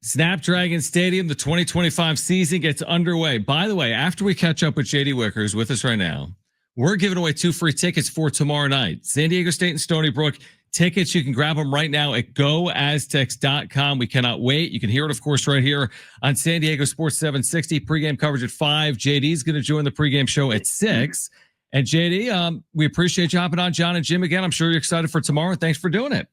Snapdragon Stadium, the 2025 season gets underway. By the way, after we catch up with JD Wicker, who's with us right now, we're giving away 2 free tickets for tomorrow night. San Diego State and Stony Brook. Tickets, you can grab them right now at goaztecs.com. We cannot wait. You can hear it, of course, right here on San Diego Sports 760. Pregame coverage at 5. JD's going to join the pregame show at 6. And JD, we appreciate you hopping on, John and Jim, again. I'm sure you're excited for tomorrow. Thanks for doing it.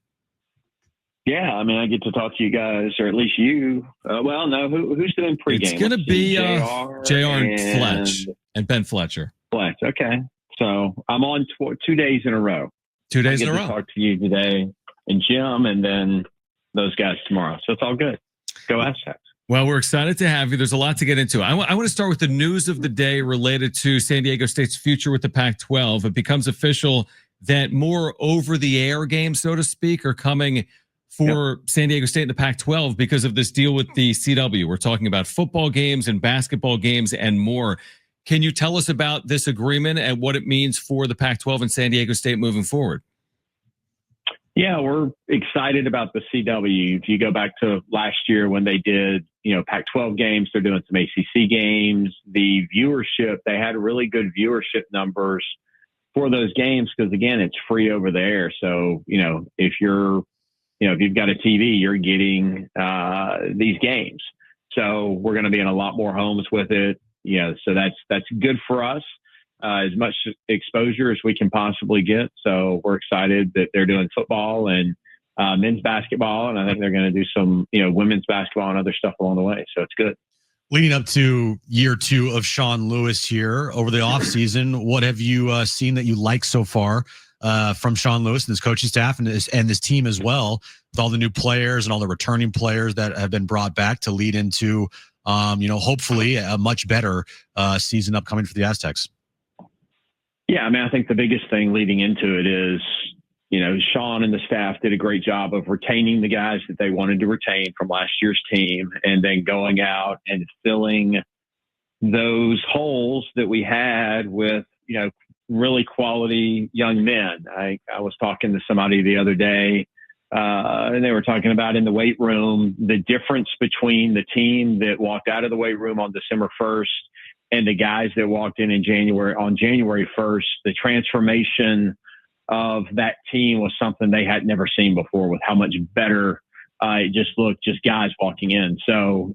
Yeah, I mean, I get to talk to you guys, or at least you. Who's doing pregame? It's going to be JR and Fletch and Ben Fletcher. Fletch, okay. So I'm on 2 days in a row. 2 days in a row. I get to talk to you today and Jim, and then those guys tomorrow. So it's all good. Go Aztecs. Well, we're excited to have you. There's a lot to get into. I want to start with the news of the day related to San Diego State's future with the Pac-12. It becomes official that more over-the-air games, so to speak, are coming for San Diego State and the Pac-12 because of this deal with the CW. We're talking about football games and basketball games and more. Can you tell us about this agreement and what it means for the Pac-12 and San Diego State moving forward? Yeah, we're excited about the CW. If you go back to last year when they did, Pac-12 games, they're doing some ACC games. The viewership, they had really good viewership numbers for those games because, again, it's free over the air. So, if you've got a TV, you're getting these games. So we're going to be in a lot more homes with it. So that's good for us, as much exposure as we can possibly get. So we're excited that they're doing football and men's basketball, and I think they're going to do some, women's basketball and other stuff along the way. So it's good. Leading up to year 2 of Shawn Lewis here over the offseason, what have you seen that you like so far from Shawn Lewis and his coaching staff and this team as well, with all the new players and all the returning players that have been brought back to lead into, hopefully a much better season upcoming for the Aztecs? Yeah, I mean, I think the biggest thing leading into it is, Shawn and the staff did a great job of retaining the guys that they wanted to retain from last year's team and then going out and filling those holes that we had with, really quality young men. I was talking to somebody the other day, and they were talking about in the weight room, the difference between the team that walked out of the weight room on December 1st and the guys that walked in January, on January 1st. The transformation of that team was something they had never seen before, with how much better it just looked, just guys walking in. So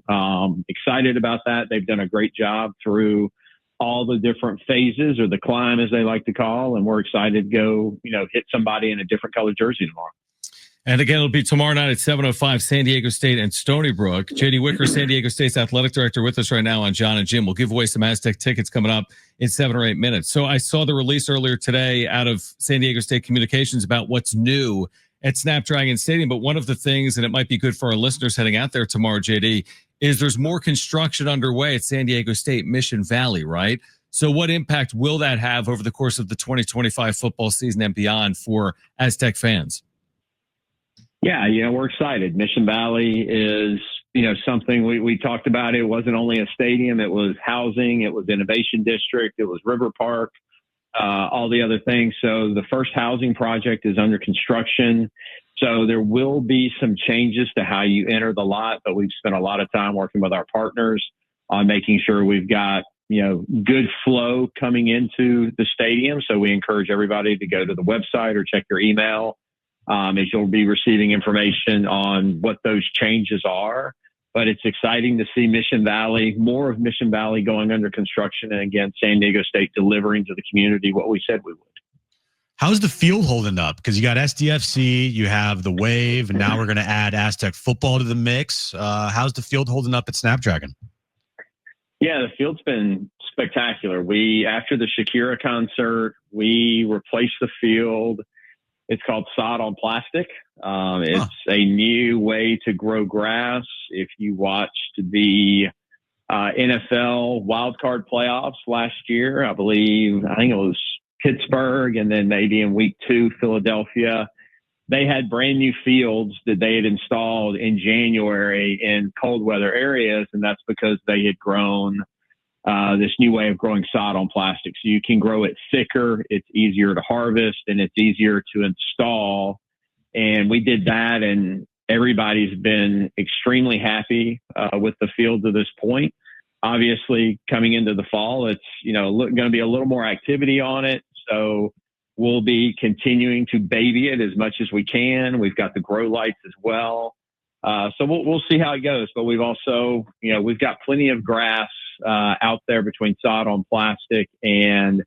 excited about that. They've done a great job through all the different phases, or the climb as they like to call, and we're excited to go, hit somebody in a different colored jersey tomorrow. And again, it'll be tomorrow night at 7:05, San Diego State and Stony Brook. JD Wicker, San Diego State's athletic director, with us right now on John and Jim. We'll give away some Aztec tickets coming up in 7 or 8 minutes. So I saw the release earlier today out of San Diego State Communications about what's new at Snapdragon Stadium. But one of the things, and it might be good for our listeners heading out there tomorrow, JD, is there's more construction underway at San Diego State Mission Valley, right? So what impact will that have over the course of the 2025 football season and beyond for Aztec fans? Yeah, we're excited. Mission Valley is, something we talked about. It wasn't only a stadium. It was housing. It was innovation district. It was River Park, all the other things. So the first housing project is under construction. So there will be some changes to how you enter the lot, but we've spent a lot of time working with our partners on making sure we've got, good flow coming into the stadium. So we encourage everybody to go to the website or check your email, as you'll be receiving information on what those changes are. But it's exciting to see more of Mission Valley going under construction. And again, San Diego State delivering to the community what we said we would. How's the field holding up? Because you got SDFC, you have the Wave, and now we're going to add Aztec football to the mix. How's the field holding up at Snapdragon? Yeah, the field's been spectacular. After the Shakira concert, we replaced the field. It's called sod on plastic. It's a new way to grow grass. If you watched the NFL wildcard playoffs last year, I think it was Pittsburgh, and then maybe in week 2, Philadelphia, they had brand new fields that they had installed in January in cold weather areas. And that's because they had grown this new way of growing sod on plastic. So you can grow it thicker, it's easier to harvest, and it's easier to install. And we did that. And everybody's been extremely happy with the field to this point. Obviously, coming into the fall, it's going to be a little more activity on it. So we'll be continuing to baby it as much as we can. We've got the grow lights as well. So we'll see how it goes. But we've also, we've got plenty of grass out there between sod on plastic and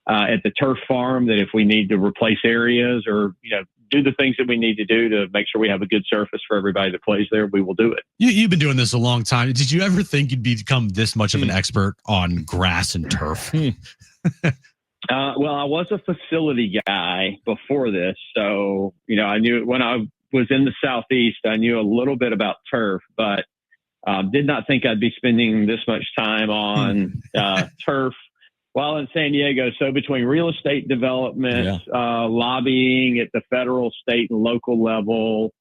at the turf farm that if we need to replace areas or, do the things that we need to do to make sure we have a good surface for everybody that plays there, we will do it. You've been doing this a long time. Did you ever think you'd become this much of an expert on grass and turf? Well, I was a facility guy before this. So, I knew when I was in the Southeast, I knew a little bit about turf, but did not think I'd be spending this much time on turf while in San Diego. So between real estate development, lobbying at the federal, state, and local level,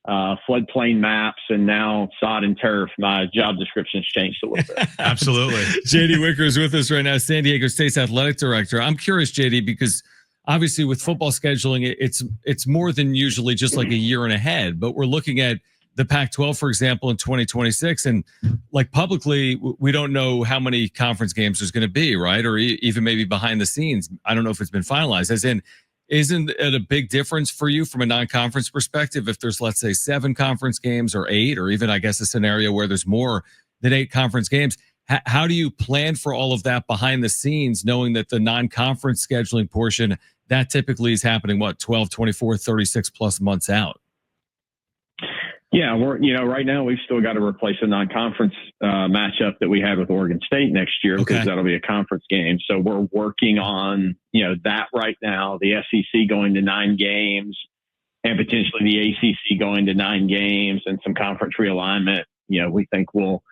floodplain maps, and now sod and turf, my job description's changed a little bit. Absolutely. JD Wicker is with us right now, San Diego State's athletic director. I'm curious, JD, because obviously with football scheduling, it's more than usually just like a year and ahead, but we're looking at the Pac-12, for example, in 2026. And like publicly, we don't know how many conference games there's going to be, right? Or even maybe behind the scenes. I don't know if it's been finalized. As in, isn't it a big difference for you from a non-conference perspective if there's, let's say, 7 conference games or 8, or even, I guess, a scenario where there's more than 8 conference games? How do you plan for all of that behind the scenes, knowing that the non-conference scheduling portion, that typically is happening, 12, 24, 36 plus months out? Yeah, we're, right now we've still got to replace a non-conference matchup that we had with Oregon State next year because that'll be a conference game. So we're working on, that right now, the SEC going to 9 games and potentially the ACC going to 9 games and some conference realignment. We think we'll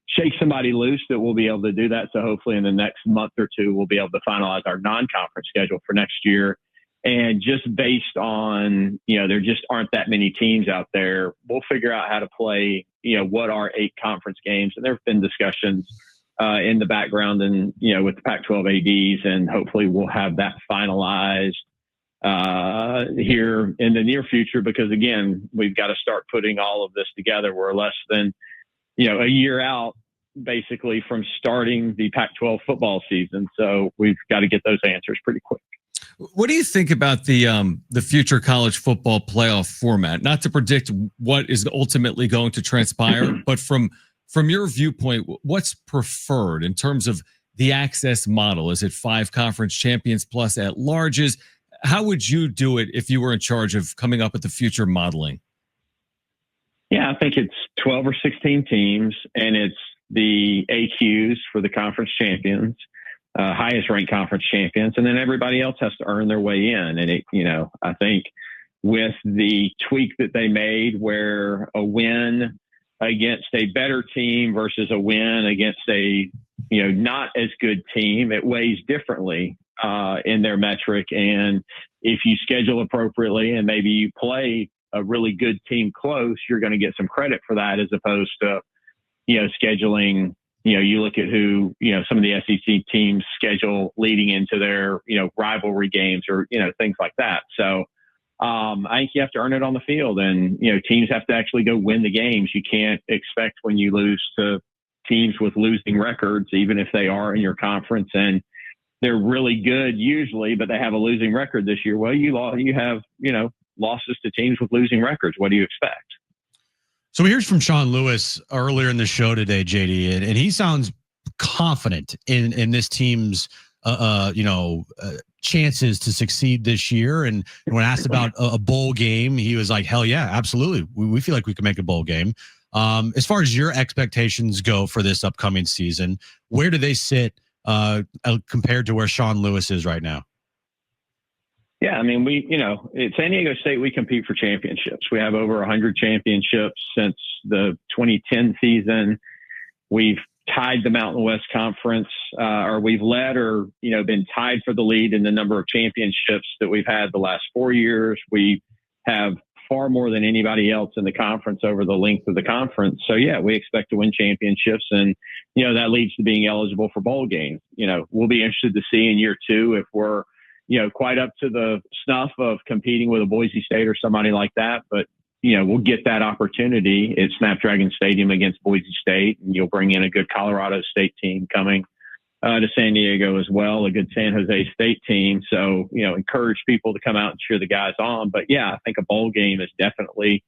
shake somebody loose that we'll be able to do that. So hopefully in the next month or two, we'll be able to finalize our non-conference schedule for next year. And just based on, there just aren't that many teams out there, we'll figure out how to play, what are 8 conference games. And there have been discussions in the background and, with the Pac-12 ADs, and hopefully we'll have that finalized here in the near future, because again, we've got to start putting all of this together. We're less than, a year out basically from starting the Pac-12 football season. So we've got to get those answers pretty quick. What do you think about the future college football playoff format? Not to predict what is ultimately going to transpire, but from your viewpoint, what's preferred in terms of the access model? Is it 5 conference champions plus at larges? How would you do it if you were in charge of coming up with the future modeling? Yeah, I think it's 12 or 16 teams, and it's the AQs for the conference champions. Highest ranked conference champions, and then everybody else has to earn their way in. And I think with the tweak that they made where a win against a better team versus a win against a, not as good team, it weighs differently in their metric. And if you schedule appropriately and maybe you play a really good team close, you're going to get some credit for that, as opposed to, scheduling. You look at who, some of the SEC teams schedule leading into their, rivalry games or, things like that. So I think you have to earn it on the field, and, teams have to actually go win the games. You can't expect when you lose to teams with losing records, even if they are in your conference and they're really good usually, but they have a losing record this year. Well, you have, losses to teams with losing records. What do you expect? So here's from Shawn Lewis earlier in the show today, JD, and he sounds confident in this team's, chances to succeed this year. And when asked about a bowl game, he was like, hell yeah, absolutely. We feel like we can make a bowl game. As far as your expectations go for this upcoming season, where do they sit compared to where Shawn Lewis is right now? Yeah, I mean, at San Diego State, we compete for championships. We have over 100 championships since the 2010 season. We've tied the Mountain West Conference, or we've led or, been tied for the lead in the number of championships that we've had the last 4 years. We have far more than anybody else in the conference over the length of the conference. So, yeah, we expect to win championships, and, that leads to being eligible for bowl games. We'll be interested to see in year 2 if we're, quite up to the snuff of competing with a Boise State or somebody like that. But, we'll get that opportunity at Snapdragon Stadium against Boise State, and you'll bring in a good Colorado State team coming to San Diego as well, a good San Jose State team. So, encourage people to come out and cheer the guys on. But yeah, I think a bowl game is definitely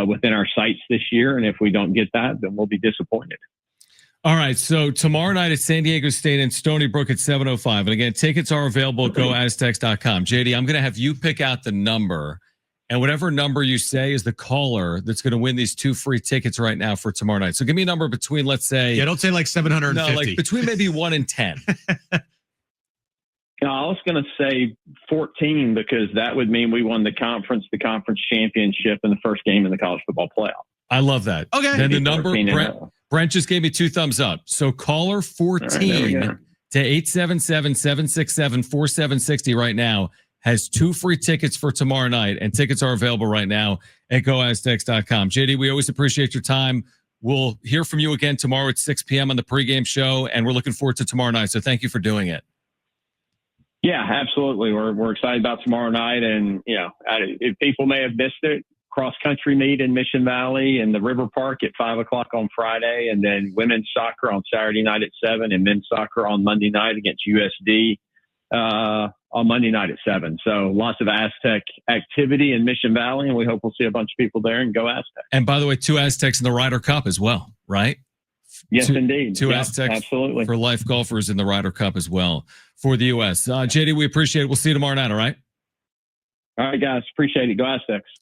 within our sights this year. And if we don't get that, then we'll be disappointed. All right. So tomorrow night at San Diego State and Stony Brook at 7:05. And again, tickets are available at goaztecs.com. JD, I'm going to have you pick out the number. And whatever number you say is the caller that's going to win these 2 free tickets right now for tomorrow night. So give me a number between, let's say. Yeah, don't say like 750. No, like between maybe 1 and 10. I was going to say 14 because that would mean we won the conference championship in the first game in the college football playoff. I love that. Okay. Then the number, Brent just gave me 2 thumbs up. So caller 14 to 877-767-4760 right now has 2 free tickets for tomorrow night, and tickets are available right now at goaztecs.com. JD, we always appreciate your time. We'll hear from you again tomorrow at 6 p.m. on the pregame show, and we're looking forward to tomorrow night. So thank you for doing it. Yeah, absolutely. We're excited about tomorrow night, and if people may have missed it, cross-country meet in Mission Valley and the River Park at 5 o'clock on Friday, and then women's soccer on Saturday night at 7, and men's soccer on Monday night against USD on Monday night at 7. So lots of Aztec activity in Mission Valley, and we hope we'll see a bunch of people there and go Aztec. And by the way, 2 Aztecs in the Ryder Cup as well, right? Yes, indeed. 2 Aztecs absolutely. For life golfers in the Ryder Cup as well for the U.S. JD, we appreciate it. We'll see you tomorrow night, all right? All right, guys. Appreciate it. Go Aztecs.